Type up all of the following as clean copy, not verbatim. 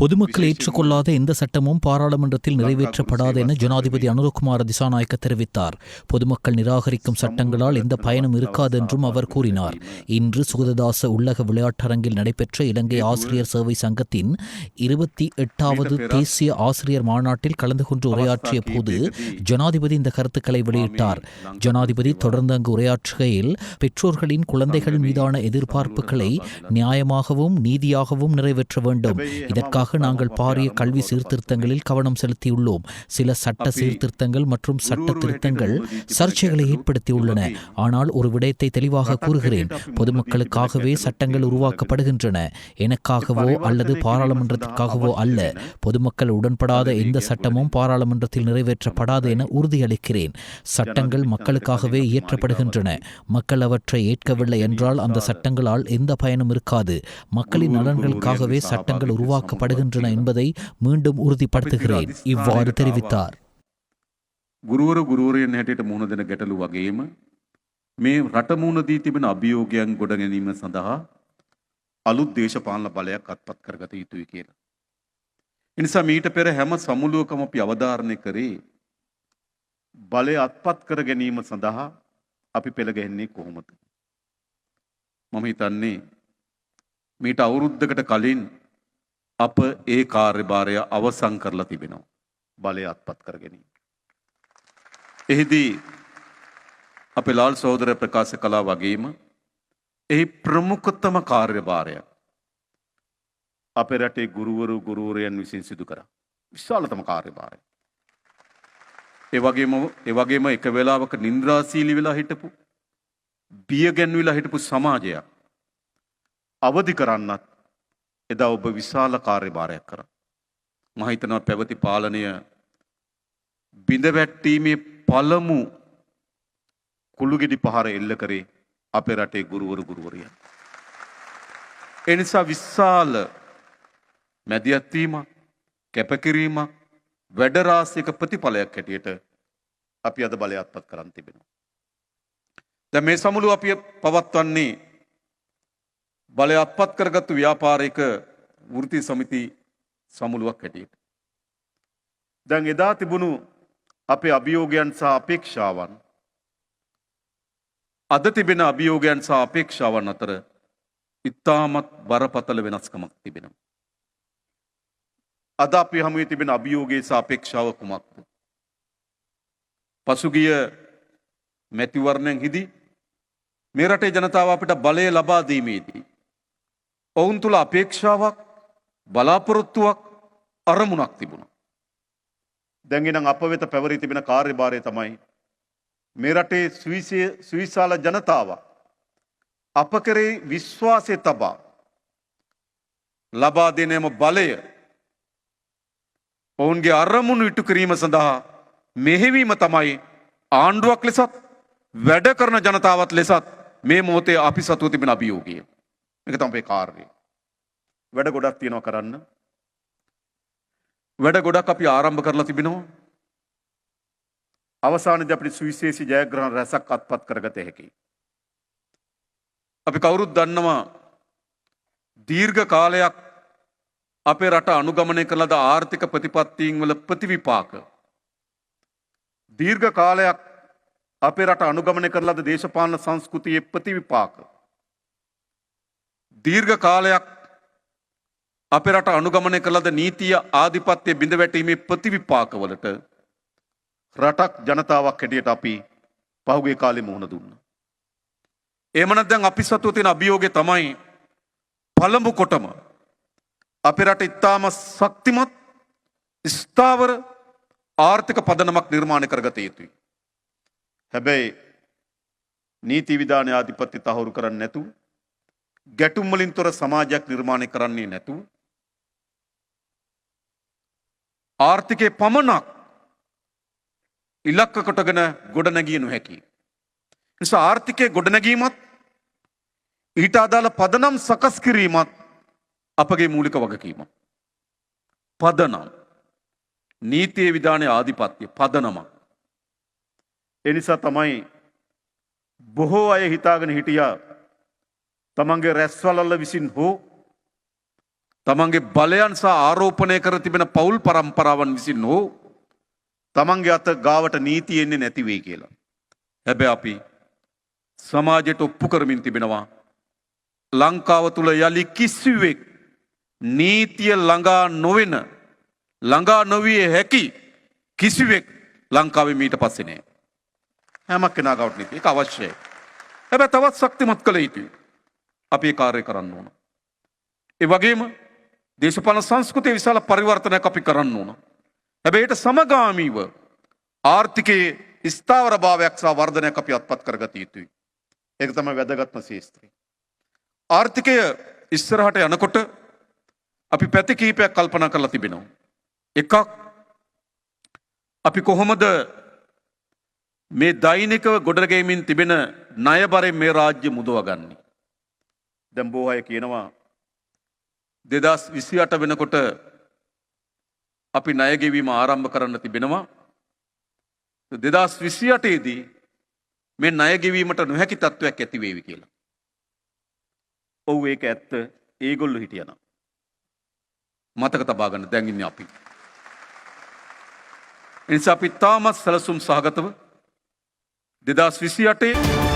பொதுமக்கள் ஏற்றுக்கொள்ளாத எந்த சட்டமும் பாராளுமன்றத்தில் நிறைவேற்றப்படாது என ஜனாதிபதி அனுரகுமார திசாநாயக்க தெரிவித்தார். பொதுமக்கள் நிராகரிக்கும் சட்டங்களால் எந்த பயனும் இருக்காது என்றும் அவர் கூறினார். இன்று சுகததாச உள்ளக விளையாட்டரங்கில் நடைபெற்ற இலங்கை ஆசிரியர் சேவை சங்கத்தின் 28வது தேசிய ஆசிரியர் மாநாட்டில் கலந்து கொண்டு உரையாற்றிய போது ஜனாதிபதி இந்த கருத்துக்களை வெளியிட்டார். ஜனாதிபதி தொடர்ந்து அங்கு உரையாற்றுகையில் பெற்றோர்களின் குழந்தைகள் மீதான எதிர்பார்ப்புகளை நியாயமாகவும் நீதியாகவும் நிறைவேற்ற வேண்டும். இதற்காக நாங்கள் பாரிய கல்வி சீர்திருத்தங்களில் கவனம் செலுத்தியுள்ளோம். சில சட்ட சீர்திருத்தங்கள் மற்றும் சட்ட திருத்தங்கள் சர்ச்சைகளை ஏற்படுத்தியுள்ளன. ஆனால் ஒரு விடயத்தை தெளிவாக கூறுகிறேன். பொதுமக்களுக்காகவே சட்டங்கள் உருவாக்கப்படுகின்றன, எனக்காகவோ அல்லது பாராளுமன்றத்திற்காகவோ அல்ல. பொதுமக்கள் உடன்படாத எந்த சட்டமும் பாராளுமன்றத்தில் நிறைவேற்றப்படாது என உறுதியளிக்கிறேன். சட்டங்கள் மக்களுக்காகவே இயற்றப்படுகின்றன. மக்கள் அவற்றை ஏற்கவில்லை என்றால் அந்த சட்டங்களால் எந்த பயனும் இருக்காது. மக்களின் நலன்களுக்காகவே சட்டங்கள் உருவாக்கப்படுகின்றன என்பதை மீண்டும் உறுதிப்படுத்துகிறேன். இவ்வாறு தெரிவித்தார். ගුරුවරයන් හැටියට මුහුණ දෙන ගැටලු වගේම මේ රට මුහුණ දී තිබෙන අභියෝගයන් ගොඩ ගැනීම සඳහා අලුත් දේශපාලන බලයක් අත්පත් කරගත යුතුයි කියලා. ඒ නිසා මීට පෙර හැම සමුළුවකම අපි අවධාරණය කරේ බලය අත්පත් කර ගැනීම සඳහා අපි පෙළ ගැහෙන්නේ කොහොමද? මම හිතන්නේ මීට අවුරුද්දකට කලින් අප ඒ කාර්යභාරය අවසන් කරලා තිබෙනවා. බලය අත්පත් කර ගැනීම. එහිදී අපේ ලාල් සහෝදර ප්‍රකාශ කළා වගේම එහි ප්‍රමුඛතම කාර්යභාරය අපේ රටේ ගුරුවරයන් විසින් සිදු කරා. විශාලතම කාර්යභාරය. ඒ වගේම එක වෙලාවක නින්ද්‍රාශීලී වෙලා හිටපු බිය ගැන්විලා හිටපු සමාජයක් අවදි කරන්නත් එදා ඔබ විශාල කාර්යභාරයක් කරා. මම හිතනවා පැවති පාලනය බිඳවැටීමේ පළමු කුළුගෙඩි පහර එල්ල කරේ අපේ රටේ ගුරුවරයන්. ඒ නිසා විශාල මැදිහත් වීමක්, කැපකිරීමක්, වැඩ රාශියක ප්‍රතිඵලයක් හැටියට අපි අද බලය අත්පත් කරන් තිබෙනවා. දැන් මේ සමුළුව අපි පවත්වන්නේ බලය අත්පත් කරගත්තු ව්‍යාපාරික වෘත්ති සමිති සමුළුවක් හැටියට. දැන් එදා තිබුණු අපේ අභියෝගයන් සහ අපේක්ෂාවන් අද තිබෙන අභියෝගයන් සහ අපේක්ෂාවන් අතර ඉතාමත් බරපතල වෙනස්කමක් තිබෙනවා. අද අපි හමුවේ තිබෙන අභියෝගයේ සහ අපේක්ෂාව කුමක්ද? පසුගිය මැතිවරණයෙන් හිදී මේ රටේ ජනතාව අපිට බලය ලබා දීමේදී ඔවුන් තුළ අපේක්ෂාවක්, බලාපොරොත්තුවක්, අරමුණක් තිබුණා. දැන් එනම් අප වෙත පැවරී තිබෙන කාර්යභාරය තමයි මේ රටේ සුවිශාල ජනතාව අප කරේ විශ්වාසය තබා ලබා දෙනම බලය ඔවුන්ගේ අරමුණු ඉටු කිරීම සඳහා මෙහෙවීම තමයි ආණ්ඩුවක් ලෙසත් වැඩ කරන ජනතාවත් ලෙසත් මේ මොහොතේ අපි සතුව තිබෙන අභියෝගය. මේක තමයි කාර්යය. වැඩ ගොඩක් තියෙනවා කරන්න. වැඩ ගොඩක් අපි ආරම්භ කරලා තිබෙනවා. අවසානයේදී අපිට සුවිශේෂී ජයග්‍රහණ රැසක් අත්පත් කරගත හැකියි. අපි කවුරුත් දන්නවා දීර්ඝ කාලයක් අපේ රට අනුගමනය කළ ලද ආර්ථික ප්‍රතිපත්තීන් වල ප්‍රතිවිපාක. දීර්ඝ කාලයක් අපේ රට අනුගමනය කළ ලද දේශපාලන සංස්කෘතියේ ප්‍රතිවිපාක. දීර්ඝ කාලයක් අපේ රට අනුගමනය කළ ලද නීතිය ආධිපත්‍ය බිඳවැටීමේ ප්‍රතිවිපාකවලට රටක් ජනතාවක් හැටියට අපි පහුගිය කාලේ මුහුණ දුන්නා. එහෙමනම් දැන් අපි සතුව තියෙන අභියෝගය තමයි පළමු කොටම අපේ රට ඉතාම ශක්තිමත් ස්ථාවර ආර්ථික පදනමක් නිර්මාණය කරගත යුතුයි. හැබැයි නීති විධානය ආධිපත්‍ය තහවුරු කරන්නේ නැතුව ගැටුම් වලින් තොර සමාජයක් නිර්මාණය කරන්නේ නැතුව ආර්ථිකයේ පමණක් ඉලක්ක කොටගෙන ගොඩනැගිය නොහැකි. නිසා ආර්ථිකයේ ගොඩනැගීමත් ඊට අදාළ පදනම් සකස් කිරීමත් අපගේ මූලික වගකීම. පදනම් නීතියේ විධානයේ ආධිපත්‍ය පදනමක්. ඒ නිසා තමයි බොහෝ අය හිතාගෙන හිටියා තමන්ගේ රැස්වලල්ල විසින් හෝ තමන්ගේ බලයන් සහ ආරෝපණය කර තිබෙන පවුල් පරම්පරාවන් විසින් හෝ තමන්ගේ අත ගාවට නීති එන්නේ නැති වෙයි කියලා. හැබැයි අපි සමාජයට ඔප්පු කරමින් තිබෙනවා ලංකාව තුල යලි කිසිවෙක් නීතිය ළඟා නොවන ළඟා නොවිය හැකි කිසිවෙක් ලංකාවේ මීට පස්සේ නැහැ. හැම කෙනාගාවට නීති ඒක අවශ්‍යයි. හැබැයි තවත් ශක්තිමත් කළ යුතුයි. අපි ඒ කාර්යය කරන්න ඕන. ඒ වගේම දේශපාලන සංස්කෘතිය විශාල පරිවර්තනයක් අපි කරන්න ඕන. හැබැයි ඒට සමගාමීව ආර්ථිකයේ ස්ථාවරභාවයක් සහ වර්ධනයක් අපි අත්පත් කරගත යුතුයි. ඒක තමයි වැදගත්ම ශේෂ්ත්‍රය. ආර්ථිකය ඉස්සරහට යනකොට අපි පැති කිහිපයක් කල්පනා කරලා තිබෙනවා. එකක් අපි කොහොමද මේ දෛනිකව ගොඩනැගෙමින් තිබෙන ණයබරෙන් මේ රාජ්‍ය මුදවගන්නේ? දැන් බොහෝ අය කියනවා 2028 වෙනකොට අපි ණය ගෙවීම ආරම්භ කරන්න තිබෙනවා. 2028 දී මේ ණය ගෙවීමට නොහැකි තත්ත්වයක් ඇති වේවි කියලා. ඔව් ඒක ඇත්ත. ඒගොල්ලෝ හිටියනම් මතක තබා ගන්න දැන් ඉන්නේ අපි. ඒ නිසා අපි තාමත් සැලසුම් සහගතව 2028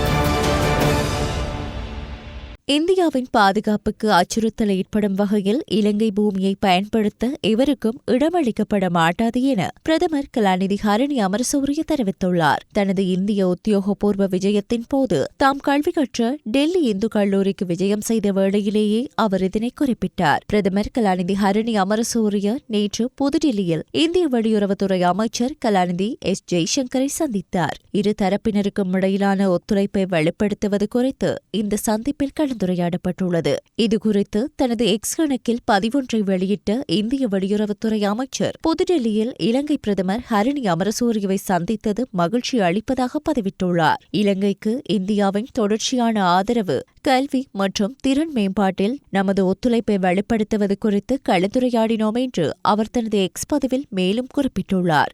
இந்தியாவின் பாதுகாப்புக்கு அச்சுறுத்தல் ஏற்படும் வகையில் இலங்கை பூமியை பயன்படுத்த எவருக்கும் இடமளிக்கப்பட மாட்டாது என பிரதமர் கலாநிதி ஹரணி அமரசூரிய தெரிவித்துள்ளார். தனது இந்திய உத்தியோகபூர்வ விஜயத்தின் போது தாம் கல்வி கற்ற டெல்லி இந்து கல்லூரிக்கு விஜயம் செய்த வேளையிலேயே அவர் இதனை குறிப்பிட்டார். பிரதமர் கலாநிதி ஹரணி அமரசூரிய நேற்று புதுடில்லியில் இந்திய வெளியுறவுத்துறை அமைச்சர் கலாநிதி எஸ் ஜெய்சங்கரை சந்தித்தார். இரு தரப்பினருக்கும் இடையிலான ஒத்துழைப்பை வெளிப்படுத்துவது குறித்து இந்த சந்திப்பில் கலந்துரையாடப்பட்டுள்ளது. இதுகுறித்து தனது எக்ஸ் கணக்கில் பதிவொன்றை வெளியிட்ட இந்திய வெளியுறவுத்துறை அமைச்சர் புதுடெல்லியில் இலங்கை பிரதமர் ஹரணி அமரசூரியவை சந்தித்தது மகிழ்ச்சி அளிப்பதாக பதிவிட்டுள்ளார். இலங்கைக்கு இந்தியாவின் தொடர்ச்சியான ஆதரவு, கல்வி மற்றும் திறன் மேம்பாட்டில் நமது ஒத்துழைப்பை வெளிப்படுத்துவது குறித்து கலந்துரையாடினோம் என்று அவர் தனது எக்ஸ் பதிவில் மேலும் குறிப்பிட்டுள்ளார்.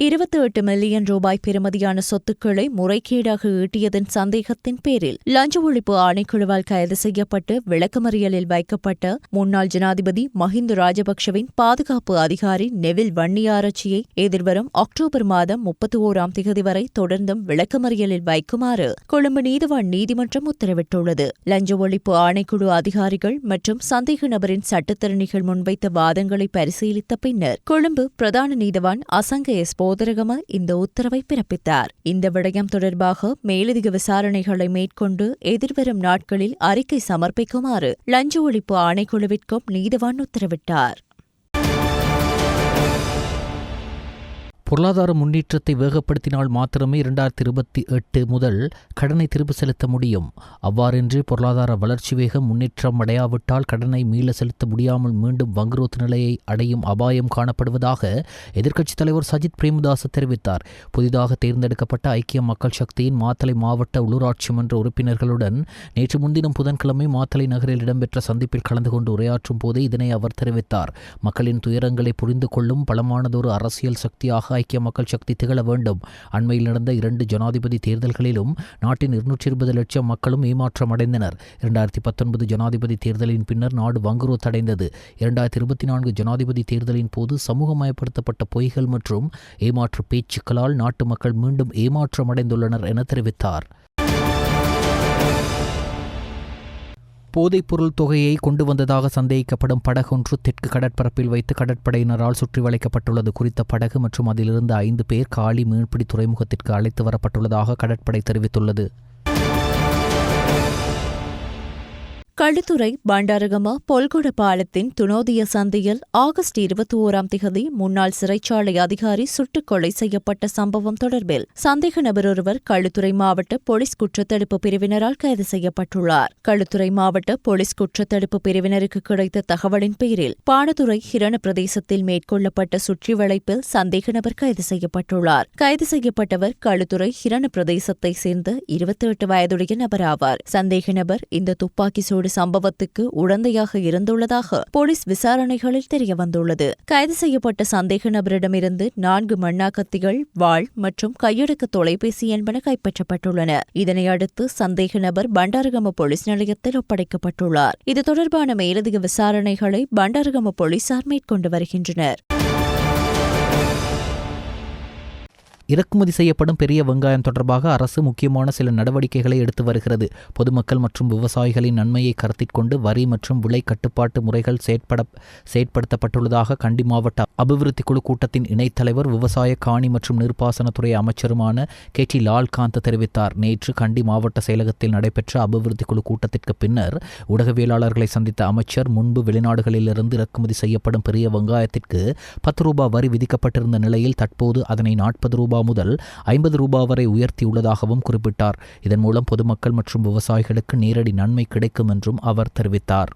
28 மில்லியன் ரூபாய் பெறுமதியான சொத்துக்களை முறைகேடாக ஈட்டியதன் சந்தேகத்தின் பேரில் லஞ்ச ஒழிப்பு ஆணைக்குழுவால் கைது செய்யப்பட்டு விளக்கமறியலில் வைக்கப்பட்ட முன்னாள் ஜனாதிபதி மஹிந்த ராஜபக்ஷவின் பாதுகாப்பு அதிகாரி நெவில் வன்னியாராச்சியை எதிர்வரும் அக்டோபர் மாதம் 31ஆம் தேதி வரை தொடர்ந்தும் விளக்கமறியலில் வைக்குமாறு கொழும்பு நீதிவான் நீதிமன்றம் உத்தரவிட்டுள்ளது. லஞ்ச ஒழிப்பு ஆணைக்குழு அதிகாரிகள் மற்றும் சந்தேக நபரின் சட்டத்தரணிகள் முன்வைத்த வாதங்களை பரிசீலித்த பின்னர் கொழும்பு பிரதான நீதிவான் அசங்க எஸ் போதரகம இந்த உத்தரவை பிறப்பித்தார். இந்த விடயம் தொடர்பாக மேலதிக விசாரணைகளை மேற்கொண்டு எதிர்வரும் நாட்களில் அறிக்கை சமர்ப்பிக்குமாறு லஞ்ச ஒழிப்பு ஆணைக்குழுவிற்கும் நீதிவான் உத்தரவிட்டார். பொருளாதார முன்னேற்றத்தை வேகப்படுத்தினால் மாத்திரமே 2028 முதல் கடனை திருப்பி செலுத்த முடியும். அவ்வாறென்று பொருளாதார வளர்ச்சி வேகம் முன்னேற்றம் அடையாவிட்டால் கடனை மீள செலுத்த முடியாமல் மீண்டும் வங்குரோத்து நிலையை அடையும் அபாயம் காணப்படுவதாக எதிர்க்கட்சித் தலைவர் சஜித் பிரேமதாச தெரிவித்தார். புதிதாக தேர்ந்தெடுக்கப்பட்ட ஐக்கிய மக்கள் சக்தியின் மாத்தளை மாவட்ட உள்ளூராட்சி மன்ற உறுப்பினர்களுடன் நேற்று முன்தினம் புதன்கிழமை மாத்தளை நகரில் இடம்பெற்ற சந்திப்பில் கலந்து கொண்டு உரையாற்றும் போதே இதனை அவர் தெரிவித்தார். மக்களின் துயரங்களை புரிந்து கொள்ளும் பலமானதொரு அரசியல் சக்தியாக ஐக்கிய மக்கள் சக்தி திகழ வேண்டும். அண்மையில் நடந்த 2 ஜனாதிபதி தேர்தல்களிலும் நாட்டின் 220 லட்சம் மக்களும் ஏமாற்றம் அடைந்தனர். 2019 ஜனாதிபதி தேர்தலின் பின்னர் நாடு வங்குரோத்தடைந்தது. 2024 ஜனாதிபதி தேர்தலின் போது சமூகமயப்படுத்தப்பட்ட பொய்கள் மற்றும் ஏமாற்று பேச்சுக்களால் நாட்டு மக்கள் மீண்டும் ஏமாற்றம் அடைந்துள்ளனர் என தெரிவித்தார். போதைப்பொருள் தொகையை கொண்டு வந்ததாக சந்தேகிக்கப்படும் படகொன்று தெற்கு கடற்பரப்பில் வைத்து கடற்படையினரால் சுற்றி வளைக்கப்பட்டுள்ளது. குறித்த படகு மற்றும் அதிலிருந்து 5 பேர் காலி மீன்பிடி துறைமுகத்திற்கு அழைத்து வரப்பட்டுள்ளதாக கடற்படை தெரிவித்துள்ளது. களுத்துறை பண்டாரகம பொல்கொட பாலத்தின் துனோதிய சந்தையில் ஆகஸ்ட் 21ஆம் தேதி முன்னாள் சிறைச்சாலை அதிகாரி சுட்டுக் கொலை செய்யப்பட்ட சம்பவம் தொடர்பில் சந்தேக நபர் ஒருவர் களுத்துறை மாவட்ட போலீஸ் குற்றத்தடுப்பு பிரிவினரால் கைது செய்யப்பட்டுள்ளார். களுத்துறை மாவட்ட போலீஸ் குற்றத்தடுப்பு பிரிவினருக்கு கிடைத்த தகவலின் பேரில் பாணதுறை ஹிரண பிரதேசத்தில் மேற்கொள்ளப்பட்ட சுற்றிவளைப்பில் சந்தேக நபர் கைது செய்யப்பட்டுள்ளார். கைது செய்யப்பட்டவர் களுத்துறை ஹிரண பிரதேசத்தை சேர்ந்த 28 வயதுடைய நபர் ஆவார். சந்தேக நபர் இந்த துப்பாக்கி சூடு வெடிகுண்டு சம்பவத்துக்கு உடந்தையாக இருந்துள்ளதாக போலீஸ் விசாரணைகளில் தெரியவந்துள்ளது. கைது செய்யப்பட்ட சந்தேக நபரிடமிருந்து 4 மண்ணாக்கத்திகள், வாள் மற்றும் கையடக்க தொலைபேசி என்பன கைப்பற்றப்பட்டுள்ளன. இதனையடுத்து சந்தேக நபர் பண்டாரகம போலீஸ் நிலையத்தில் ஒப்படைக்கப்பட்டுள்ளார். இது தொடர்பான மேலதிக விசாரணைகளை பண்டாரகம போலீசார் மேற்கொண்டு வருகின்றனர். இறக்குமதி செய்யப்படும் பெரிய வெங்காயம் தொடர்பாக அரசு முக்கியமான சில நடவடிக்கைகளை எடுத்து வருகிறது. பொதுமக்கள் மற்றும் விவசாயிகளின் நன்மையை கருத்தில் கொண்டு வரி மற்றும் விலை கட்டுப்பாட்டு முறைகள் செயற்படுத்தப்பட்டுள்ளதாக கண்டி மாவட்ட அபிவிருத்தி குழு கூட்டத்தின் இணைத்தலைவர் விவசாய காணி மற்றும் நீர்ப்பாசனத்துறை அமைச்சருமான KT லால்காந்த் தெரிவித்தார். நேற்று கண்டி மாவட்ட செயலகத்தில் நடைபெற்ற அபிவிருத்தி குழு கூட்டத்திற்கு பின்னர் ஊடகவியலாளர்களை சந்தித்த அமைச்சர், முன்பு வெளிநாடுகளிலிருந்து இறக்குமதி செய்யப்படும் பெரிய வெங்காயத்திற்கு 10 ரூபாய் வரி விதிக்கப்பட்டிருந்த நிலையில் தற்போது அதனை 40 ரூபாய் முதல் 50 ரூபாய் வரை உயர்த்தியுள்ளதாகவும் குறிப்பிட்டார். இதன் மூலம் பொதுமக்கள் மற்றும் விவசாயிகளுக்கு நேரடி நன்மை கிடைக்கும் என்றும் அவர் தெரிவித்தார்.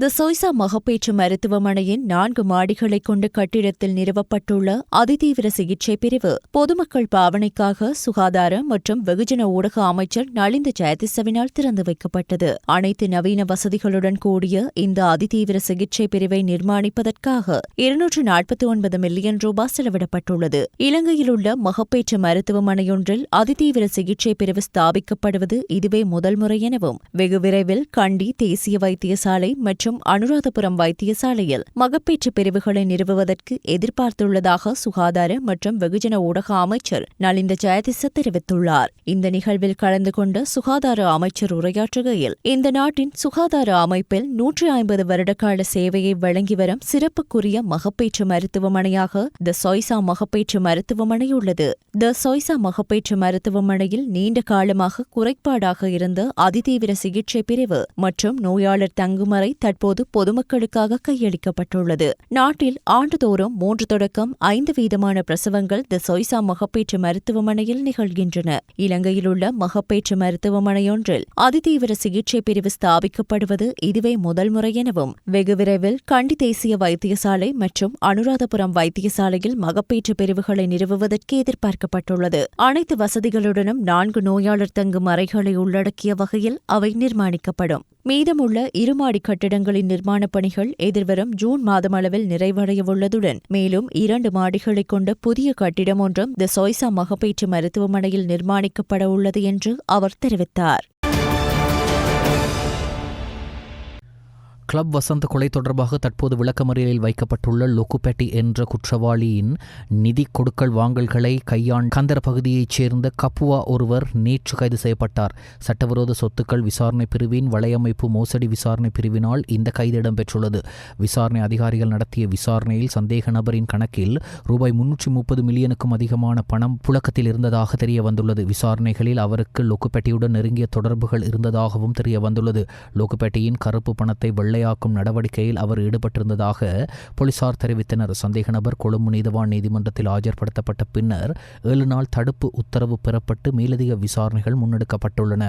தி சொய்சா மகப்பேற்று மருத்துவமனையின் 4 மாடிகளை கொண்ட கட்டிடத்தில் நிறுவப்பட்டுள்ள அதிதீவிர சிகிச்சை பிரிவு பொதுமக்கள் பாவனைக்காக சுகாதார மற்றும் வெகுஜன ஊடக அமைச்சர் நலிந்த ஜெயதிசவினால் திறந்து வைக்கப்பட்டது. அனைத்து நவீன வசதிகளுடன் கூடிய இந்த அதிதீவிர சிகிச்சை பிரிவை நிர்மாணிப்பதற்காக 249 மில்லியன் ரூபாய் செலவிடப்பட்டுள்ளது. இலங்கையில் உள்ள மகப்பேற்று மருத்துவமனையொன்றில் அதிதீவிர சிகிச்சை பிரிவு ஸ்தாபிக்கப்படுவது இதுவே முதல் முறை எனவும், வெகு விரைவில் கண்டி தேசிய வைத்தியசாலை மற்றும் அனுராதபுரம் வைத்தியசாலையில் மகப்பேற்று பிரிவுகளை நிறுவுவதற்கு எதிர்பார்த்துள்ளதாக சுகாதார மற்றும் வெகுஜன ஊடக அமைச்சர் நலிந்த ஜெயதிச தெரிவித்துள்ளார். இந்த நிகழ்வில் கலந்து கொண்ட சுகாதார அமைச்சர் உரையாற்றுகையில், இந்த நாட்டின் சுகாதார அமைப்பில் 150 வருடகால சேவையை வழங்கி வரும் சிறப்புக்குரிய மகப்பேற்று மருத்துவமனையாக தி சொய்சா மகப்பேற்று மருத்துவமனை உள்ளது. தி சொய்சா மகப்பேற்று மருத்துவமனையில் நீண்ட காலமாக குறைபாடாக இருந்த அதிதீவிர சிகிச்சை பிரிவு மற்றும் நோயாளர் தங்குமறை தற்போது பொதுமக்களுக்காக கையளிக்கப்பட்டுள்ளது. நாட்டில் ஆண்டுதோறும் 3 தொடக்கம் 5 வீதமான பிரசவங்கள் தி சொய்சா மகப்பேற்று மருத்துவமனையில் நிகழ்கின்றன. இலங்கையில் உள்ள மகப்பேற்று மருத்துவமனையொன்றில் அதிதீவிர சிகிச்சை பிரிவு ஸ்தாபிக்கப்படுவது இதுவே முதல் முறை எனவும், வெகு விரைவில் கண்டி தேசிய வைத்தியசாலை மற்றும் அனுராதபுரம் வைத்தியசாலையில் மகப்பேற்று பிரிவுகளை நிறுவுவதற்கு எதிர்பார்க்கப்பட்டுள்ளது. அனைத்து வசதிகளுடனும் 4 நோயாளர் தங்கும் அறைகளை உள்ளடக்கிய வகையில் அவை நிர்மாணிக்கப்படும். மீதமுள்ள 2 மாடி கட்டிடங்களின் நிர்மாணப் பணிகள் எதிர்வரும் ஜூன் மாதம் அளவில் நிறைவடையவுள்ளதுடன் மேலும் 2 மாடிகளைக் கொண்ட புதிய கட்டிடம் ஒன்றும் தி சொய்சா மகப்பேற்று மருத்துவமனையில் நிர்மாணிக்கப்பட உள்ளது என்று அவர் தெரிவித்தார். கிளப் வசந்த் கொலை தொடர்பாக தற்போது விளக்கமறியலில் வைக்கப்பட்டுள்ள லொக்குபெட்டி என்ற குற்றவாளியின் நிதி கொடுக்கல் வாங்கல்களை கையாண்ட கந்தர பகுதியைச் சேர்ந்த கப்புவா ஒருவர் நேற்று கைது செய்யப்பட்டார். சட்டவிரோத சொத்துக்கள் விசாரணை பிரிவின் வலையமைப்பு மோசடி விசாரணை பிரிவினால் இந்த கைது இடம்பெற்றுள்ளது. விசாரணை அதிகாரிகள் நடத்திய விசாரணையில் சந்தேக நபரின் கணக்கில் ரூபாய் 330 மில்லியனுக்கும் அதிகமான பணம் புழக்கத்தில் இருந்ததாக தெரிய வந்துள்ளது. விசாரணைகளில் அவருக்கு லொக்குபெட்டியுடன் நெருங்கிய தொடர்புகள் இருந்ததாகவும் தெரிய வந்துள்ளது. லொக்குபெட்டியின் கருப்பு பணத்தை வெள்ளையாக்கும் நடவடிக்கையில் அவர் ஈடுபட்டிருந்ததாக போலீசார் தெரிவித்தனர். சந்தேக நபர் கொழும்பு நீதவான் நீதிமன்றத்தில் ஆஜர்படுத்தப்பட்ட பின்னர் 7 நாள் தடுப்பு உத்தரவு பெறப்பட்டு மேலதிக விசாரணைகள் முன்னெடுக்கப்பட்டுள்ளன.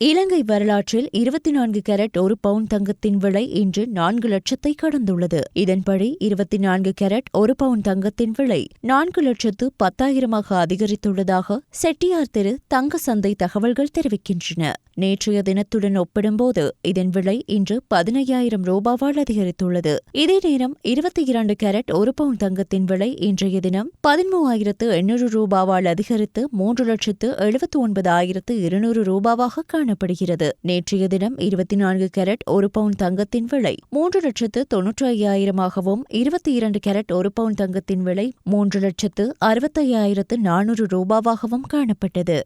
இலங்கை வரலாற்றில் 24 கேரட் 1 பவுன் தங்கத்தின் விலை இன்று 4 லட்சத்தை கடந்துள்ளது. இதன்படி 24 கேரட் 1 பவுன் தங்கத்தின் விலை 4,10,000 அதிகரித்துள்ளதாக செட்டியார் தெரு தங்க சந்தை தகவல்கள் தெரிவிக்கின்றன. நேற்றைய தினத்துடன் ஒப்பிடும்போது இதன் விலை இன்று 15,000 ரூபாவால் அதிகரித்துள்ளது. இதே நேரம் 22 கேரட் 1 பவுன் தங்கத்தின் விலை இன்றைய தினம் 13,800 ரூபாவால் அதிகரித்து 3,79,200 ரூபாவாக காணப்படுகிறது. நேற்றைய தினம் 24 கேரட் 1 பவுன் தங்கத்தின் விலை 3,95,000ஆகவும் 22 கேரட் 1 பவுன் தங்கத்தின் விலை 3,65,400 ரூபாவாகவும் காணப்பட்டது.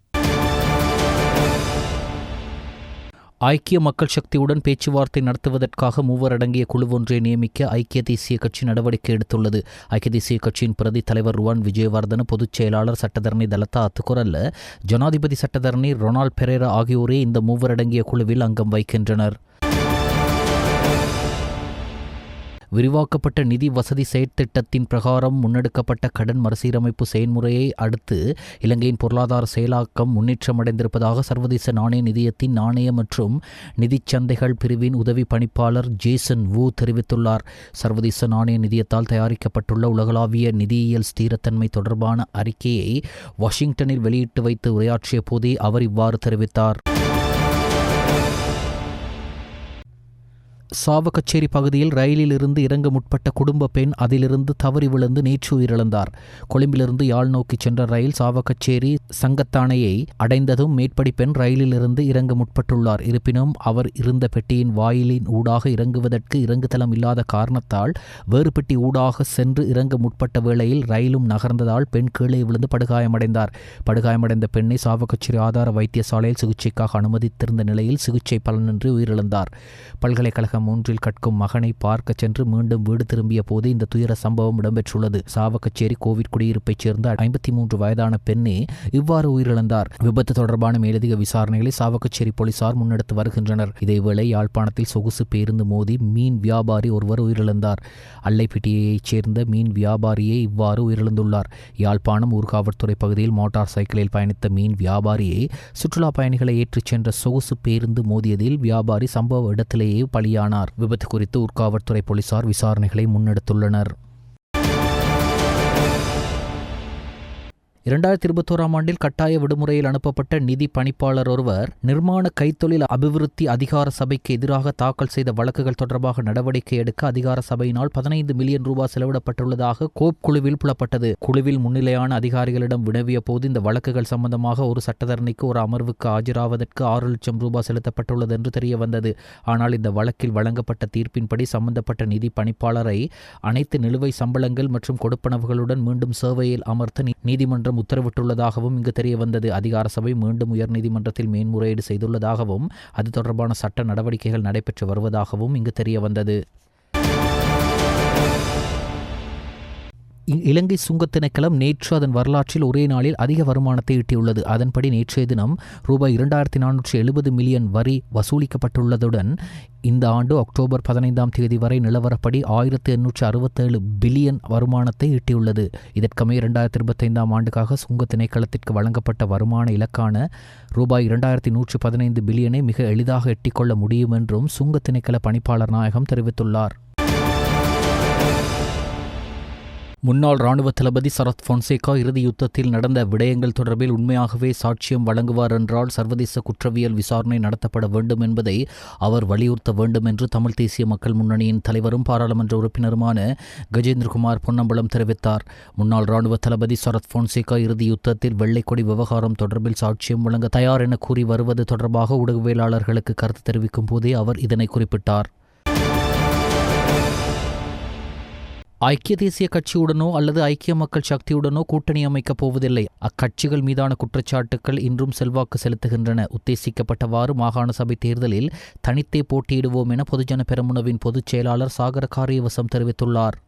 ஐக்கிய மக்கள் சக்தியுடன் பேச்சுவார்த்தை நடத்துவதற்காக 3 அடங்கிய குழு ஒன்றை நியமிக்க ஐக்கிய தேசிய கட்சி நடவடிக்கை எடுத்துள்ளது. ஐக்கிய தேசிய கட்சியின் பிரதி தலைவர் ருவான் விஜயவர்தன, பொதுச் செயலாளர் சட்டத்தரணி தலத்தா அத்துக்குரல்ல, ஜனாதிபதி சட்டத்தரணி ரொனால்ட் பெரேரா ஆகியோரே இந்த 3 அடங்கிய குழுவில் அங்கம் வகிக்கின்றனர். விரிவாக்கப்பட்ட நிதி வசதி செயற்திட்டத்தின் பிரகாரம் முன்னெடுக்கப்பட்ட கடன் மறுசீரமைப்பு செயல்முறையை அடுத்து இலங்கையின் பொருளாதார செயலாக்கம் முன்னேற்றமடைந்திருப்பதாக சர்வதேச நாணய நிதியத்தின் நாணய மற்றும் நிதிச் சந்தைகள் பிரிவின் உதவி பணிப்பாளர் ஜேசன் வு தெரிவித்துள்ளார். சர்வதேச நாணய நிதியத்தால் தயாரிக்கப்பட்டுள்ள உலகளாவிய நிதியியல் ஸ்திரத்தன்மை தொடர்பான அறிக்கையை வாஷிங்டனில் வெளியிட்டு வைத்து உரையாற்றிய போதே அவர் இவ்வாறு தெரிவித்தார். சாவகச்சேரி பகுதியில் ரயிலில் இருந்து இறங்க முற்பட்ட குடும்ப பெண் அதிலிருந்து தவறி விழுந்து நேற்று உயிரிழந்தார். கொழும்பிலிருந்து யாழ் நோக்கி சென்ற ரயில் சாவகச்சேரி சங்கத்தானையை அடைந்ததும் மேற்படி பெண் ரயிலில் இருந்து இறங்க முற்பட்டுள்ளார். இருப்பினும் அவர் இருந்த பெட்டியின் வாயிலின் ஊடாக இறங்குவதற்கு இறங்குதளம் இல்லாத காரணத்தால் வேறு பெட்டி ஊடாக சென்று இறங்க முற்பட்ட வேளையில் ரயிலும் நகர்ந்ததால் பெண் கீழே விழுந்து படுகாயமடைந்தார். படுகாயமடைந்த பெண்ணை சாவகச்சேரி ஆதார வைத்தியசாலையில் சிகிச்சைக்காக அனுமதித்திருந்த நிலையில் சிகிச்சை பலனின்றி உயிரிழந்தார். பல்கலைக்கழகம் ஒன்றில் கற்கும் மகனை பார்க்க சென்று மீண்டும் வீடு திரும்பிய போது இந்த துயர சம்பவம் இடம்பெற்றுள்ளது. சாவகச்சேரி கோவிட் குடியிருப்பைச் சேர்ந்த 53 வயதான பெண்ணே இவ்வாறு உயிரிழந்தார். விபத்து தொடர்பான மேலதிக விசாரணைகளை சாவகச்சேரி போலீசார் முன்னெடுத்து வருகின்றனர். இதேவேளை யாழ்ப்பாணத்தில் சொகுசு பேருந்து மோதி மீன் வியாபாரி ஒருவர் உயிரிழந்தார். அல்லைப்பிட்டியைச் சேர்ந்த மீன் வியாபாரியே இவ்வாறு உயிரிழந்துள்ளார். யாழ்ப்பாணம் ஊர்காவற்துறை பகுதியில் மோட்டார் சைக்கிளில் பயணித்த மீன் வியாபாரியை சுற்றுலா பயணிகளை ஏற்றிச் சென்ற சொகுசு பேருந்து மோதியதில் வியாபாரி சம்பவ இடத்திலேயே பலியானார். விபத்து குறித்து ஊர்காவற்துறை போலீசார் விசாரணைகளை முன்னெடுத்துள்ளனர். 2021 ஆண்டில் கட்டாய விடுமுறையில் அனுப்பப்பட்ட நிதி பணிப்பாளர் ஒருவர் நிர்மாண கைத்தொழில் அபிவிருத்தி அதிகார சபைக்கு எதிராக தாக்கல் செய்த வழக்குகள் தொடர்பாக நடவடிக்கை எடுக்க அதிகார சபையினால் 15 மில்லியன் ரூபாய் செலவிடப்பட்டுள்ளதாக கோப் குழுவில் புலப்பட்டது. குழுவில் முன்னிலையான அதிகாரிகளிடம் வினவிய போது இந்த வழக்குகள் சம்பந்தமாக ஒரு சட்டத்தரணிக்கு ஒரு அமர்வுக்கு ஆஜராவதற்கு 6 லட்சம் ரூபாய் செலுத்தப்பட்டுள்ளது என்று தெரிய வந்தது. ஆனால் இந்த வழக்கில் வழங்கப்பட்ட தீர்ப்பின்படி சம்பந்தப்பட்ட நிதி பணிப்பாளரை அனைத்து நிலுவை சம்பளங்கள் மற்றும் கொடுப்பனவுகளுடன் மீண்டும் சேவையில் அமர்த்த நீதிமன்றம் உத்தரவிட்டுள்ளதாகவும் இங்கு தெரிய வந்தது. அதிகார சபை மீண்டும் உயர்நீதிமன்றத்தில் மேன்முறையீடு செய்துள்ளதாகவும் அது தொடர்பான சட்ட நடவடிக்கைகள் நடைபெற்று வருவதாகவும் இங்கு தெரிய வந்தது. இலங்கை சுங்கத் திணைக்களம் நேற்று அதன் வரலாற்றில் ஒரே நாளில் அதிக வருமானத்தை ஈட்டியுள்ளது. அதன்படி நேற்றைய தினம் ரூபாய் 2470 மில்லியன் வரி வசூலிக்கப்பட்டுள்ளதுடன் இந்த ஆண்டு அக்டோபர் 15ஆம் தேதி வரை நிலவரப்படி 1867 பில்லியன் வருமானத்தை ஈட்டியுள்ளது. இதற்கமைய 2025ஆம் ஆண்டுக்காக சுங்கத் திணைக்களத்திற்கு வழங்கப்பட்ட வருமான இலக்கான ரூபாய் 2115 பில்லியனை மிக எளிதாக எட்டிக்கொள்ள முடியும் என்றும் சுங்கத் திணைக்கள பணிப்பாளர் நாயகம் தெரிவித்துள்ளார். முன்னாள் இராணுவ தளபதி சரத் பொன்சேகா இறுதி யுத்தத்தில் நடந்த விடயங்கள் தொடர்பில் உண்மையாகவே சாட்சியம் வழங்குவார் என்றால் சர்வதேச குற்றவியல் விசாரணை நடத்தப்பட வேண்டும் என்பதை அவர் வலியுறுத்த வேண்டும் என்று தமிழ் தேசிய மக்கள் முன்னணியின் தலைவரும் பாராளுமன்ற உறுப்பினருமான கஜேந்திரகுமார் பொன்னம்பலம் தெரிவித்தார். முன்னாள் இராணுவ தளபதி சரத் பொன்சேகா இறுதி யுத்தத்தில் வெள்ளைக்கொடி விவகாரம் தொடர்பில் சாட்சியம் வழங்க தயார் என கூறி வருவது தொடர்பாக ஊடகவியலாளர்களுக்கு கருத்து தெரிவிக்கும் போதே அவர் இதனை குறிப்பிட்டார். ஐக்கிய தேசிய கட்சியுடனோ அல்லது ஐக்கிய மக்கள் சக்தியுடனோ கூட்டணி அமைக்கப் போவதில்லை. அக்கட்சிகள் மீதான குற்றச்சாட்டுக்கள் இன்றும் செல்வாக்கு செலுத்துகின்றன. உத்தேசிக்கப்பட்டவாறு மாகாண சபை தேர்தலில் தனித்தே போட்டியிடுவோம் என பொதுஜன பெரமுனவின் பொதுச் செயலாளர் சாகர காரியவசம் தெரிவித்துள்ளார்.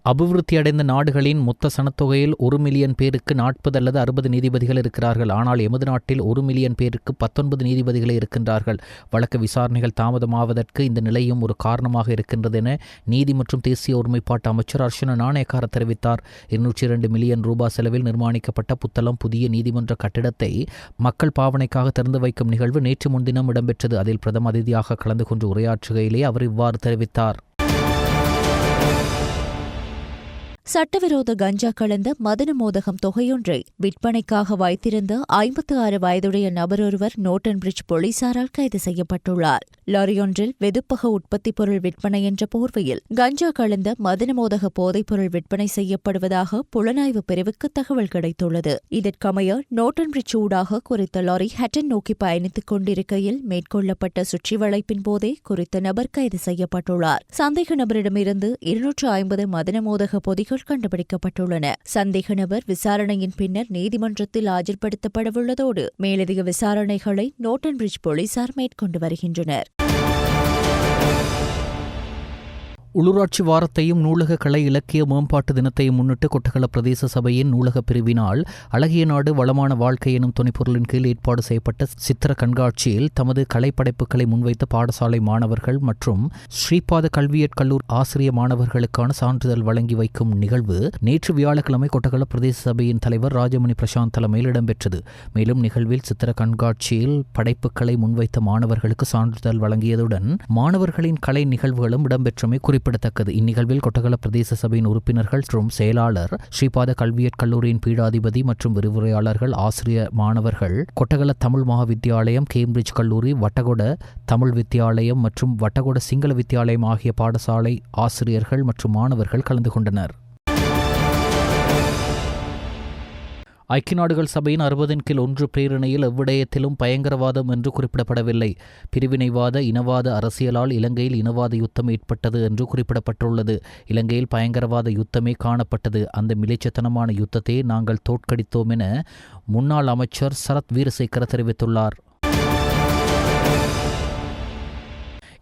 அபிவிருத்தியடைந்த நாடுகளின் மொத்த சனத்தொகையில் 1 மில்லியன் பேருக்கு 40 அல்லது 60 நீதிபதிகள் இருக்கிறார்கள். ஆனால் எமது நாட்டில் 1 மில்லியன் பேருக்கு 19 நீதிபதிகளே இருக்கின்றார்கள். வழக்கு விசாரணைகள் தாமதமாவதற்கு இந்த நிலையும் ஒரு காரணமாக இருக்கின்றது என நீதி மற்றும் தேசிய ஒருமைப்பாட்டு அமைச்சர் அர்ச்சனா நாணயக்கார தெரிவித்தார். 202 மில்லியன் ரூபாய் செலவில் நிர்மாணிக்கப்பட்ட புத்தளம் புதிய நீதிமன்ற கட்டிடத்தை மக்கள் பாவனைக்காக திறந்து வைக்கும் நிகழ்வு நேற்று முன்தினம் இடம்பெற்றது. அதில் பிரதம அதிதியாக கலந்து கொண்டு உரையாற்றுகையிலே அவர் இவ்வாறு தெரிவித்தார். சட்டவிரோத கஞ்சா கலந்த மதன மோதகம் தொகையொன்றை விற்பனைக்காக வைத்திருந்த 56 வயதுடைய நபரொருவர் நோட்டன் பிரிட்ஜ் போலீசாரால் கைது செய்யப்பட்டுள்ளார். லாரியொன்றில் வெதுப்பக உற்பத்தி பொருள் விற்பனை என்ற போர்வையில் கஞ்சா கலந்த மதன மோதக போதைப்பொருள் விற்பனை செய்யப்படுவதாக புலனாய்வு பிரிவுக்கு தகவல் கிடைத்துள்ளது. இதற்கமைய நோட்டன் பிரிட்ஜ் ஊடாக குறித்த லாரி ஹட்டன் நோக்கி பயணித்துக் கொண்டிருக்கையில் மேற்கொள்ளப்பட்ட சுற்றி வளைப்பின் போதே குறித்த நபர் கைது செய்யப்பட்டுள்ளார். சந்தேக நபரிடமிருந்து 250 மதன மோதக பொதிகள் கண்டுபிடிக்கப்பட்டுள்ளன. சந்தேக நபர் விசாரணையின் பின்னர் நீதிமன்றத்தில் ஆஜர்படுத்தப்படவுள்ளதோடு மேலதிக விசாரணைகளை நோட்டன் பிரிட்ஜ் போலீசார் மேற்கொண்டு வருகின்றனர். உள்ளூராட்சி வாரத்தையும் நூலக கலை இலக்கிய மேம்பாட்டு தினத்தையும் முன்னிட்டு கொட்டகல பிரதேச சபையின் நூலக பிரிவினால் அழகிய நாடு வளமான வாழ்க்கை எனும் துணைப்பொருளின் கீழ் ஏற்பாடு செய்யப்பட்ட சித்திர கண்காட்சியில் தமது கலைப்படைப்புகளை முன்வைத்த பாடசாலை மாணவர்கள் மற்றும் ஸ்ரீபாத கல்வியற் கல்லூரி ஆசிரிய மாணவர்களுக்கான சான்றிதழ் வழங்கி வைக்கும் நிகழ்வு நேற்று வியாழக்கிழமை கொட்டகல பிரதேச சபையின் தலைவர் ராஜமணி பிரசாந்த் தலைமையில் இடம்பெற்றது. மேலும் நிகழ்வில் சித்திர கண்காட்சியில் படைப்புகளை முன்வைத்த மாணவர்களுக்கு சான்றிதழ் வழங்கியதுடன் மாணவர்களின் கலை நிகழ்வுகளும் இடம்பெற்றமை குறிப்பிடத்தக்கது. இந்நிகழ்வில் கொட்டகல பிரதேச சபையின் உறுப்பினர்கள் மற்றும் செயலாளர், ஸ்ரீபாத கல்வியற் கல்லூரியின் பீடாதிபதி மற்றும் விரிவுரையாளர்கள், ஆசிரிய மாணவர்கள், கொட்டகல தமிழ் மகாவித்தியாலயம், கேம்பிரிட்ஜ் கல்லூரி, வட்டகொட தமிழ் வித்தியாலயம் மற்றும் வட்டகொட சிங்கள வித்தியாலயம் ஆகிய பாடசாலை ஆசிரியர்கள் மற்றும் மாணவர்கள் கலந்து கொண்டனர். ஐக்கிய நாடுகள் சபையின் 60 கீழ் 1 பிரேரணையில் எவ்விடயத்திலும் பயங்கரவாதம் என்று குறிப்பிடப்படவில்லை. பிரிவினைவாத இனவாத அரசியலால் இலங்கையில் இனவாத யுத்தம் ஏற்பட்டது என்று குறிப்பிடப்பட்டுள்ளது. இலங்கையில் பயங்கரவாத யுத்தமே காணப்பட்டது. அந்த மிலேச்சத்தனமான யுத்தத்தை நாங்கள் தோற்கடித்தோம் என முன்னாள் அமைச்சர் சரத் வீரசேகர தெரிவித்துள்ளார்.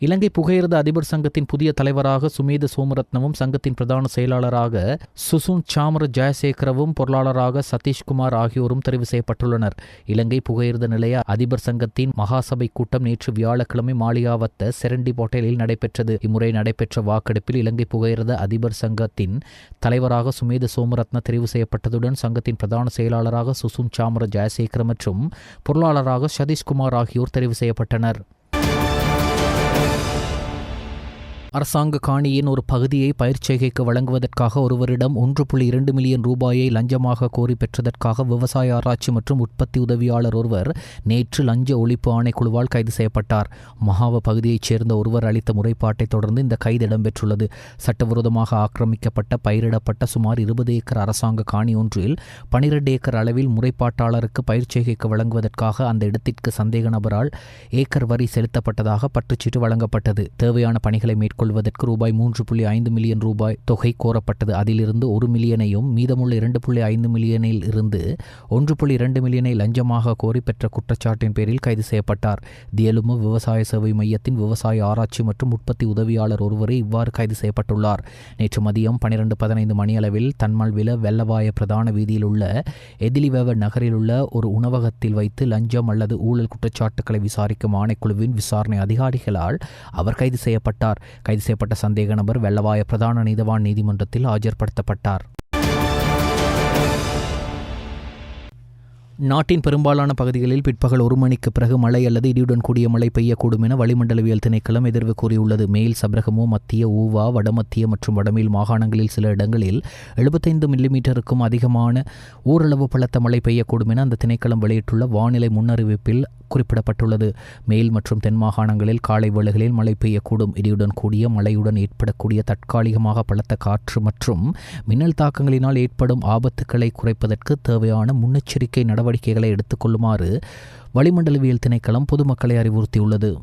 இலங்கை புகையிரத அதிபர் சங்கத்தின் புதிய தலைவராக சுமேத சோமரத்னவும், சங்கத்தின் பிரதான செயலாளராக சுசுன் சாமர ஜெயசேகரவும், பொருளாளராக சதீஷ்குமார் ஆகியோரும் தெரிவு செய்யப்பட்டுள்ளனர். இலங்கை புகையிரத நிலைய அதிபர் சங்கத்தின் மகாசபை கூட்டம் நேற்று வியாழக்கிழமை மாளிகாவத்த செரண்டி ஹோட்டலில் நடைபெற்றது. இம்முறை நடைபெற்ற வாக்கெடுப்பில் இலங்கை புகையிரத அதிபர் சங்கத்தின் தலைவராக சுமேத சோமரத்ன தெரிவு செய்யப்பட்டதுடன் சங்கத்தின் பிரதான செயலாளராக சுசுன் சாமர ஜெயசேகர மற்றும் பொருளாளராக சதீஷ்குமார் ஆகியோர் தெரிவு செய்யப்பட்டனர். அரசாங்க காணியின் ஒரு பகுதியை பயிர்ச்செய்கைக்கு வழங்குவதற்காக ஒருவரிடம் 1.2 மில்லியன் ரூபாயை லஞ்சமாக கோரி பெற்றதற்காக விவசாய ஆராய்ச்சி மற்றும் உற்பத்தி உதவியாளர் ஒருவர் நேற்று லஞ்ச ஒழிப்பு ஆணைக்குழுவால் கைது செய்யப்பட்டார். மகாவ பகுதியைச் சேர்ந்த ஒருவர் அளித்த முறைப்பாட்டை தொடர்ந்து இந்த கைது இடம்பெற்றுள்ளது. சட்டவிரோதமாக ஆக்கிரமிக்கப்பட்ட பயிரிடப்பட்ட சுமார் 20 ஏக்கர் அரசாங்க காணி ஒன்றில் 12 ஏக்கர் அளவில் முறைப்பாட்டாளருக்கு பயிர்ச்செய்கைக்கு வழங்குவதற்காக அந்த இடத்திற்கு சந்தேக நபரால் ஏக்கர் வரி செலுத்தப்பட்டதாக பற்றுச்சீட்டு வழங்கப்பட்டது. தேவையான பணிகளை மேற்கொள்வதற்கு ரூபாய் 3.5 மில்லியன் ரூபாய் தொகை கோரப்பட்டது. அதிலிருந்து 1 மில்லியனையும் மீதமுள்ள 2.5 மில்லியனில் இருந்து 1.2 மில்லியனை லஞ்சமாக கோரி பெற்ற குற்றச்சாட்டின் பேரில் கைது செய்யப்பட்டார். தியலும விவசாய சேவை மையத்தின் விவசாய ஆராய்ச்சி மற்றும் உற்பத்தி உதவியாளர் ஒருவரே இவ்வாறு கைது செய்யப்பட்டுள்ளார். நேற்று மதியம் 12:15 மணியளவில் தன்மல்வில வெள்ளவாய பிரதான வீதியில் உள்ள எதிலிவெவ நகரில் உள்ள ஒரு உணவகத்தில் வைத்து லஞ்சம் அல்லது ஊழல் குற்றச்சாட்டுக்களை விசாரிக்கும் ஆணைக்குழுவின் விசாரணை அதிகாரிகளால் அவர் கைது செய்யப்பட்டார். கைது செய்யப்பட்ட சந்தேக நபர் வெள்ளவாய பிரதான நீதவான் நீதிமன்றத்தில் ஆஜர்படுத்தப்பட்டார். நாட்டின் பெரும்பாலான பகுதிகளில் பிற்பகல் 1 மணிக்கு பிறகு மழை அல்லது இடியுடன் கூடிய மழை பெய்யக்கூடும் என வளிமண்டலவியல் திணைக்களம் எதிர்வு கூறியுள்ளது. மேல் சப்ரகமு, மத்திய ஊவா, வடமத்திய மற்றும் வடமேல் மாகாணங்களில் சில இடங்களில் 75 மில்லிமீட்டருக்கும் அதிகமான ஓரளவு பலத்த மழை பெய்யக்கூடும் என அந்த திணைக்களம் வெளியிட்டுள்ள வானிலை முன்னறிவிப்பில் குறிப்பிடப்பட்டுள்ளது. மேல் மற்றும் தென் மாகாணங்களில் காலை வேளைகளில் மழை பெய்யக்கூடும். இடியுடன் கூடிய மழையுடன் ஏற்படக்கூடிய தற்காலிகமாக பலத்த காற்று மற்றும் மின்னல் தாக்கங்களினால் ஏற்படும் ஆபத்துக்களை குறைப்பதற்கு தேவையான முன்னெச்சரிக்கை நடவடிக்கைகளை எடுத்துக்கொள்ளுமாறு வளிமண்டலவியல் திணைக்களம் பொதுமக்களை அறிவுறுத்தியுள்ளது.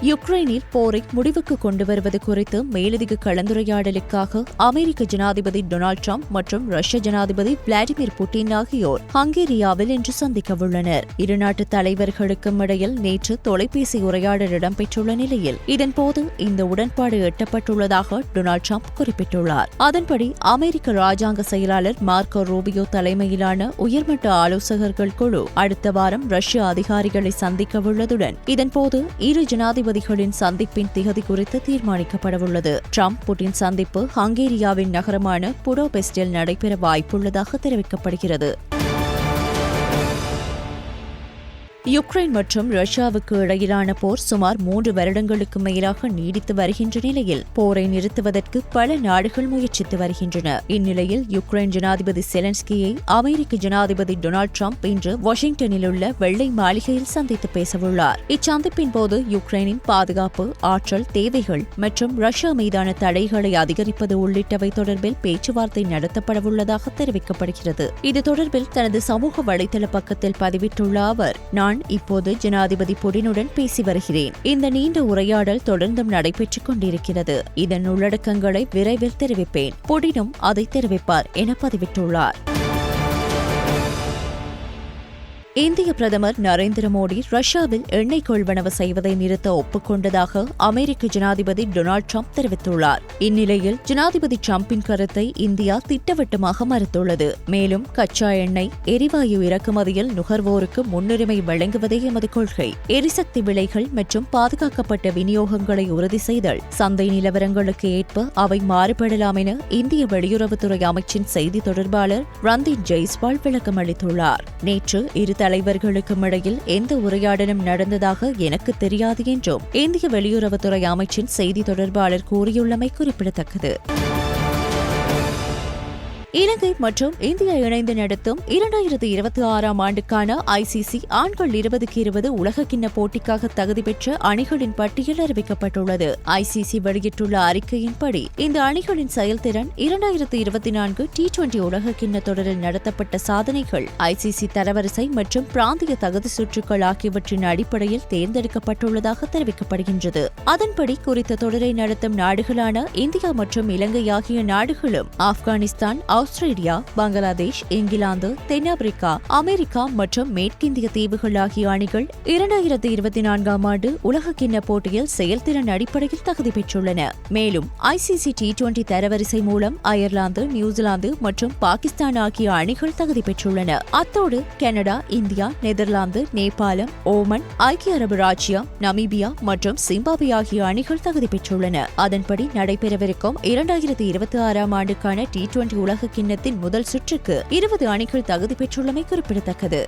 யுக்ரைனில் போரை முடிவுக்கு கொண்டு வருவது குறித்து மேலதிக கலந்துரையாடலுக்காக அமெரிக்க ஜனாதிபதி டொனால்டு டிரம்ப் மற்றும் ரஷ்ய ஜனாதிபதி விளாடிமிர் புட்டின் ஆகியோர் ஹங்கேரியாவில் இன்று சந்திக்கவுள்ளனர். இரு நாட்டு தலைவர்களுக்கும் இடையில் நேற்று தொலைபேசி உரையாடல் இடம்பெற்றுள்ள நிலையில் இதன்போது இந்த உடன்பாடு எட்டப்பட்டுள்ளதாக டொனால்டு டிரம்ப் குறிப்பிட்டுள்ளார். அதன்படி அமெரிக்க ராஜாங்க செயலாளர் மார்க்கோ ரூபியோ தலைமையிலான உயர்மட்ட ஆலோசகர்கள் குழு அடுத்த வாரம் ரஷ்ய அதிகாரிகளை சந்திக்கவுள்ளதுடன் இதன்போது இரு ஜனாதிபதிகளின் சந்திப்பின் திகதி குறித்து தீர்மானிக்கப்படவுள்ளது. ட்ரம்ப் புட்டின் சந்திப்பு ஹங்கேரியாவின் நகரமான புடாபெஸ்டில் நடைபெற வாய்ப்புள்ளதாக தெரிவிக்கப்படுகிறது. யுக்ரைன் மற்றும் ரஷ்யாவுக்கு இடையிலான போர் சுமார் 3 வருடங்களுக்கு மேலாக நீடித்து வருகின்ற நிலையில் போரை நிறுத்துவதற்கு பல நாடுகள் முயற்சித்து வருகின்றன. இந்நிலையில் யுக்ரைன் ஜனாதிபதி செலன்ஸ்கியை அமெரிக்க ஜனாதிபதி டொனால்டு டிரம்ப் இன்று வாஷிங்டனில் உள்ள வெள்ளை மாளிகையில் சந்தித்து பேசவுள்ளார். இச்சந்திப்பின் போது யுக்ரைனின் பாதுகாப்பு, ஆற்றல் தேவைகள் மற்றும் ரஷ்யா மீதான தடைகளை அதிகரிப்பது உள்ளிட்டவை தொடர்பில் பேச்சுவார்த்தை நடத்தப்படவுள்ளதாக தெரிவிக்கப்படுகிறது. இது தொடர்பில் தனது சமூக வலைதள பக்கத்தில் பதிவிட்டுள்ள அவர், நான் இப்போது ஜனாதிபதி புடினுடன் பேசி வருகிறேன். இந்த நீண்ட உரையாடல் தொடர்ந்தும் நடைபெற்றுக் கொண்டிருக்கிறது. இதன் உள்ளடக்கங்களை விரைவில் தெரிவிப்பேன். புடினும் அதை தெரிவிப்பார் என பதிவிட்டுள்ளார். இந்திய பிரதமர் நரேந்திர மோடி ரஷ்யாவில் எண்ணெய் கொள்வனவு செய்வதை நிறுத்த ஒப்புக்கொண்டதாக அமெரிக்க ஜனாதிபதி டொனால்டு டிரம்ப் தெரிவித்துள்ளார். இந்நிலையில் ஜனாதிபதி டிரம்பின் கருத்தை இந்தியா திட்டவட்டமாக மறுத்துள்ளது. மேலும் கச்சா எண்ணெய், எரிவாயு இறக்குமதியில் நுகர்வோருக்கு முன்னுரிமை வழங்குவதே எமது கொள்கை. எரிசக்தி விலைகள் மற்றும் பாதுகாக்கப்பட்ட விநியோகங்களை உறுதி செய்தல், சந்தை நிலவரங்களுக்கு ஏற்ப அவை மாறுபடலாம் என இந்திய வெளியுறவுத்துறை அமைச்சின் செய்தி தொடர்பாளர் ரந்தீப் ஜெய்ஸ்வால் விளக்கம் அளித்துள்ளார். நேற்று இரு தலைவர்களுக்கும் இடையில் எந்த உரையாடலும் நடந்ததாக எனக்கு தெரியாது என்றும் இந்திய வெளியுறவுத்துறை அமைச்சின் செய்தி தொடர்பாளர் கூறியுள்ளமை குறிப்பிடத்தக்கது. இலங்கை மற்றும் இந்தியா இணைந்து நடத்தும் 2026 ஆண்டுக்கான ICC ஆண்கள் 2020 உலகக்கிண்ண போட்டிக்காக தகுதி பெற்ற அணிகளின் பட்டியல் அறிவிக்கப்பட்டுள்ளது. ICC வெளியிட்டுள்ள அறிக்கையின்படி இந்த அணிகளின் செயல்திறன் 2024 T20 உலகக்கிண்ண தொடரில் நடத்தப்பட்ட சாதனைகள், ICC தரவரிசை மற்றும் பிராந்திய தகுதி சுற்றுக்கள் ஆகியவற்றின் அடிப்படையில் தேர்ந்தெடுக்கப்பட்டுள்ளதாக தெரிவிக்கப்படுகின்றது. அதன்படி குறித்த தொடரை நடத்தும் நாடுகளான இந்தியா மற்றும் இலங்கை ஆகிய நாடுகளும் ஆப்கானிஸ்தான், ஆஸ்திரேலியா, பங்களாதேஷ், இங்கிலாந்து, தென்னாப்பிரிக்கா, அமெரிக்கா மற்றும் மேற்கிந்திய தீவுகள் ஆகிய அணிகள் 2024 ஆண்டு உலகக்கிண்ண போட்டியில் செயல்திறன் அடிப்படையில் தகுதி பெற்றுள்ளன. மேலும் ICC T20 தரவரிசை மூலம் அயர்லாந்து, நியூசிலாந்து மற்றும் பாகிஸ்தான் ஆகிய அணிகள் தகுதி பெற்றுள்ளன. அத்தோடு கனடா, இந்தியா, நெதர்லாந்து, நேபாளம், ஓமன், ஐக்கிய அரபு ராச்சியம், நமீபியா மற்றும் சிம்பாப்வே ஆகிய அணிகள் தகுதி பெற்றுள்ளன. அதன்படி நடைபெறவிருக்கும் 2026 ஆண்டுக்கான T20 உலக கிண்ணத்தின் முதல் சுற்றுக்கு 20 அணிகள் தகுதி பெற்றுள்ளமை குறிப்பிடத்தக்கது.